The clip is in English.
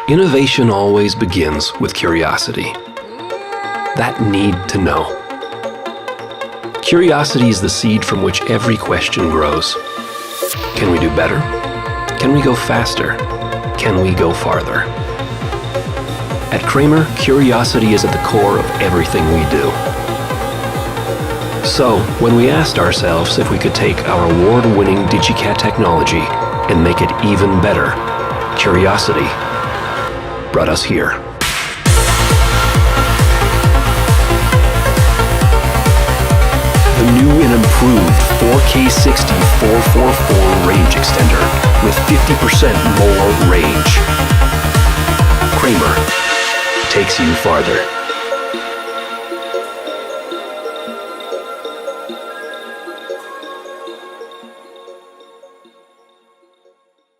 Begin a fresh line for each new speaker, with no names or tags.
Innovation always begins with curiosity. That need to know. Curiosity is the seed from which every question grows. Can we do better? Can we go faster? Can we go farther? At Kramer, curiosity is at the core of everything we do. So, when we asked ourselves if we could take our award-winning DGKat technology and make it even better, curiosity brought us here. The new and improved 4K 60 444 range extender with 50% more range. Kramer takes you farther.